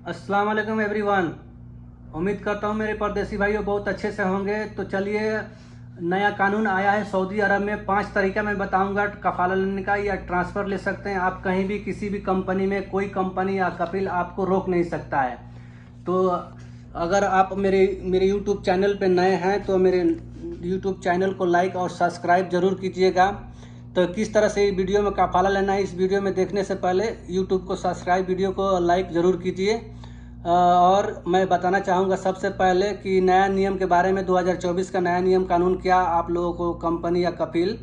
अस्सलाम वालेकुम एवरीवन। उम्मीद करता हूँ मेरे परदेसी भाइयों बहुत अच्छे से होंगे। तो चलिए, नया कानून आया है सऊदी अरब में। 5 तरीका मैं बताऊंगा कफाला लेने का, या ट्रांसफ़र ले सकते हैं आप कहीं भी किसी भी कंपनी में। कोई कंपनी या कफिल आपको रोक नहीं सकता है। तो अगर आप मेरे मेरे यूट्यूब चैनल पे नए हैं तो मेरे यूट्यूब चैनल को लाइक और सब्सक्राइब ज़रूर कीजिएगा। तो किस तरह से वीडियो में कफाला लेना है, इस वीडियो में देखने से पहले यूट्यूब को सब्सक्राइब, वीडियो को लाइक ज़रूर कीजिए। और मैं बताना चाहूँगा सबसे पहले कि नया नियम के बारे में। 2024 का नया नियम कानून क्या आप लोगों को कंपनी या कफिल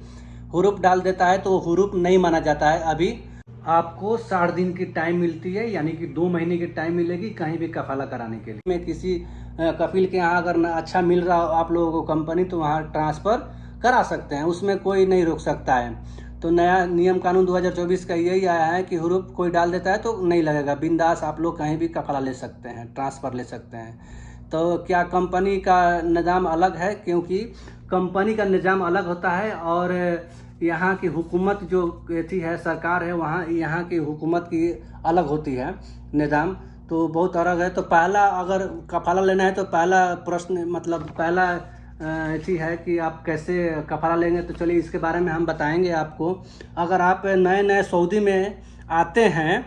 हुरूप डाल देता है तो हुरूप नहीं माना जाता है। अभी आपको 60 दिन की टाइम मिलती है, यानी कि 2 महीने की टाइम मिलेगी कहीं भी कफाला कराने के लिए। मैं किसी कफिल के यहाँ अगर अच्छा मिल रहा हो आप लोगों को कंपनी, तो वहाँ ट्रांसफ़र करा सकते हैं, उसमें कोई नहीं रोक सकता है। तो नया नियम कानून 2024 का यही आया है कि हुरूप कोई डाल देता है तो नहीं लगेगा, बिंदास आप लोग कहीं भी कफाला ले सकते हैं, ट्रांसफ़र ले सकते हैं। तो क्या कंपनी का निज़ाम अलग है, क्योंकि कंपनी का निज़ाम अलग होता है और यहाँ की हुकूमत जो थी है, सरकार है, वहाँ यहाँ की हुकूमत की अलग होती है निज़ाम, तो बहुत अलग है। तो पहला अगर कफाला लेना है तो पहला प्रश्न मतलब पहला थी है कि आप कैसे कफाला लेंगे। तो चलिए इसके बारे में हम बताएंगे आपको। अगर आप नए नए सऊदी में आते हैं,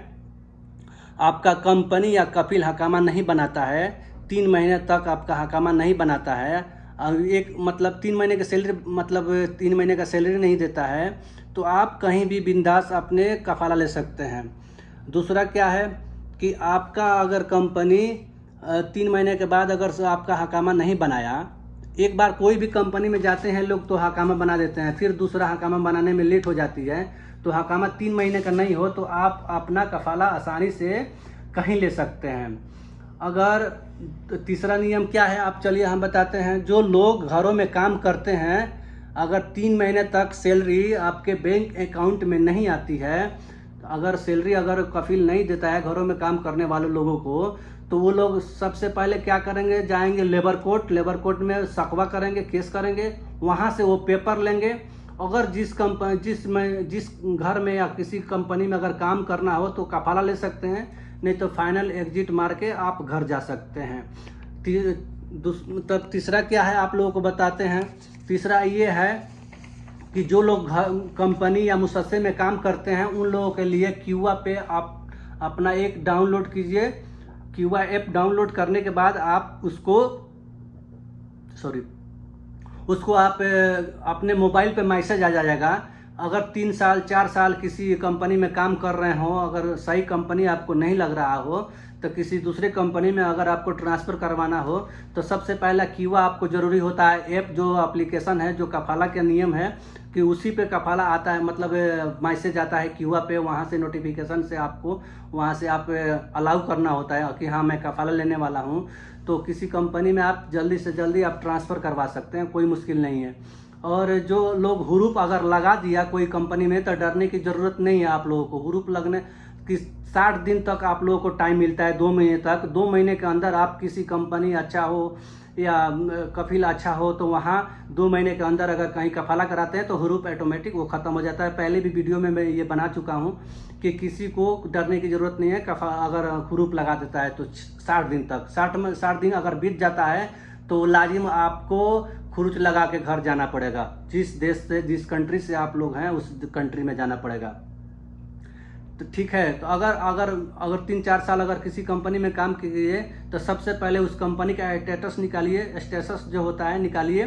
आपका कंपनी या कफिल हकामा नहीं बनाता है, 3 महीने तक आपका हकामा नहीं बनाता है, और एक मतलब 3 महीने का सैलरी मतलब 3 महीने का सैलरी नहीं देता है, तो आप कहीं भी बिंदास अपने कफाला ले सकते हैं। दूसरा क्या है कि आपका अगर कंपनी 3 महीने के बाद अगर आपका हकामा नहीं बनाया, एक बार कोई भी कंपनी में जाते हैं लोग तो हकामा बना देते हैं, फिर दूसरा हकामा बनाने में लेट हो जाती है, तो हकामा 3 महीने का नहीं हो तो आप अपना कफाला आसानी से कहीं ले सकते हैं। अगर तीसरा नियम क्या है, आप चलिए हम बताते हैं। जो लोग घरों में काम करते हैं, अगर 3 महीने तक सैलरी आपके बैंक अकाउंट में नहीं आती है, अगर सैलरी अगर कफिल नहीं देता है घरों में काम करने वाले लोगों को, तो वो लोग सबसे पहले क्या करेंगे, जाएंगे लेबर कोर्ट में शकवा करेंगे, केस करेंगे, वहाँ से वो पेपर लेंगे। अगर जिस घर में या किसी कंपनी में अगर काम करना हो तो कफाला ले सकते हैं, नहीं तो फाइनल एग्जिट मार के आप घर जा सकते हैं। तब तीसरा क्या है आप लोगों को बताते हैं। तीसरा ये है कि जो लोग कंपनी या मुसस्से में काम करते हैं उन लोगों के लिए क्यूआ पे आप अपना एक डाउनलोड कीजिए। क्यूआ ऐप डाउनलोड करने के बाद आप उसको आप अपने मोबाइल पे मैसेज आ जाएगा। अगर 3 साल 4 साल किसी कंपनी में काम कर रहे हो, अगर सही कंपनी आपको नहीं लग रहा हो, तो किसी दूसरे कंपनी में अगर आपको ट्रांसफ़र करवाना हो, तो सबसे पहला क्यूआ आपको ज़रूरी होता है। ऐप जो एप्लीकेशन है, जो कफाला का नियम है कि उसी पे कफाला आता है, मतलब मैसेज आता है क्यूआ पे, वहाँ से नोटिफिकेशन से आपको वहाँ से आप अलाउ करना होता है कि हाँ मैं कफाला लेने वाला हूँ। तो किसी कंपनी में आप जल्दी से जल्दी आप ट्रांसफ़र करवा सकते हैं, कोई मुश्किल नहीं है। और जो लोग हुरूप अगर लगा दिया कोई कंपनी में, तो डरने की ज़रूरत नहीं है आप लोगों को। हुरूप लगने की 60 दिन तक आप लोगों को टाइम मिलता है, 2 महीने तक। 2 महीने के अंदर आप किसी कंपनी अच्छा हो या कफिल अच्छा हो, तो वहाँ 2 महीने के अंदर अगर कहीं कफाला कराते हैं तो हुरूप ऑटोमेटिक वो ख़त्म हो जाता है। पहले भी वीडियो में मैं ये बना चुका हूँ कि किसी को डरने की ज़रूरत नहीं है। अगर हुरूप लगा देता है तो 60 दिन तक, 60 दिन अगर बीत जाता है तो लाजिम आपको खुरुच लगा के घर जाना पड़ेगा। जिस देश से, जिस कंट्री से आप लोग हैं उस कंट्री में जाना पड़ेगा। तो ठीक है। तो अगर 3-4 साल अगर किसी कंपनी में काम किए, तो सबसे पहले उस कंपनी का स्टेटस निकालिए। स्टेटस जो होता है निकालिए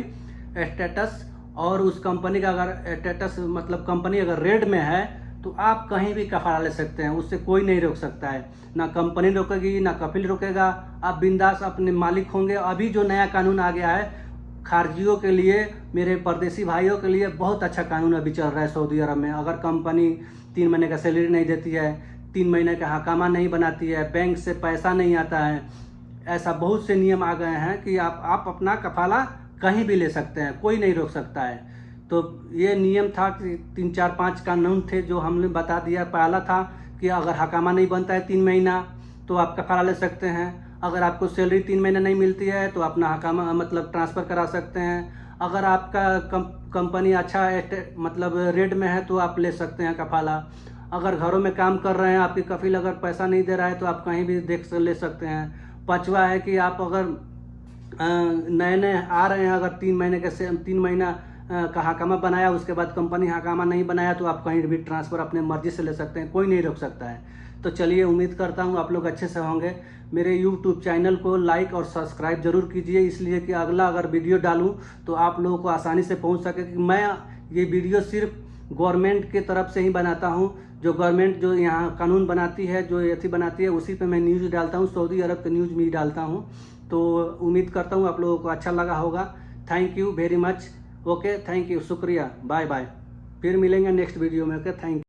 स्टेटस, और उस कंपनी का अगर स्टेटस मतलब कंपनी अगर रेड में है तो आप कहीं भी कफाला ले सकते हैं, उससे कोई नहीं रोक सकता है। ना कंपनी रोकेगी ना कफिल रोकेगा, आप बिंदास अपने मालिक होंगे। अभी जो नया कानून आ गया है खारजियों के लिए, मेरे परदेसी भाइयों के लिए बहुत अच्छा कानून अभी चल रहा है सऊदी अरब में। अगर कंपनी 3 महीने का सैलरी नहीं देती है, 3 महीने का हकामा नहीं बनाती है, बैंक से पैसा नहीं आता है, ऐसा बहुत से नियम आ गए हैं कि आप अपना कफाला कहीं भी ले सकते हैं, कोई नहीं रोक सकता है। तो ये नियम था कि 3-4-5 कानून थे जो हमने बता दिया। पहला था कि अगर हकामा नहीं बनता है 3 महीना तो आप कफाला ले सकते हैं। अगर आपको सैलरी 3 महीने नहीं मिलती है तो अपना हकामा मतलब ट्रांसफ़र करा सकते हैं। अगर आपका कंपनी अच्छा मतलब रेड में है तो आप ले सकते हैं कफाला। अगर घरों में काम कर रहे हैं, आपकी कफिल अगर पैसा नहीं दे रहा है तो आप कहीं भी ले सकते हैं। 5वां है कि आप अगर नए नए आ रहे हैं, अगर 3 महीना का हकामा बनाया, उसके बाद कंपनी हकामा नहीं बनाया, तो आप कहीं भी ट्रांसफ़र अपने मर्जी से ले सकते हैं, कोई नहीं रोक सकता है। तो चलिए, उम्मीद करता हूँ आप लोग अच्छे से होंगे। मेरे यूट्यूब चैनल को लाइक और सब्सक्राइब जरूर कीजिए, इसलिए कि अगला अगर वीडियो डालूँ तो आप लोगों को आसानी से पहुँच सके। कि मैं ये वीडियो सिर्फ गवर्नमेंट के तरफ से ही बनाता हूँ, जो गवर्नमेंट जो यहाँ कानून बनाती है, जो एथी बनाती है, उसी पे मैं न्यूज़ डालता हूँ, सऊदी अरब के न्यूज़ भी डालता हूँ। तो उम्मीद करता हूँ आप लोगों को अच्छा लगा होगा। Thank you very much. Okay, thank you, शुक्रिया, बाय बाय। फिर मिलेंगे नेक्स्ट वीडियो में। Okay, thank you.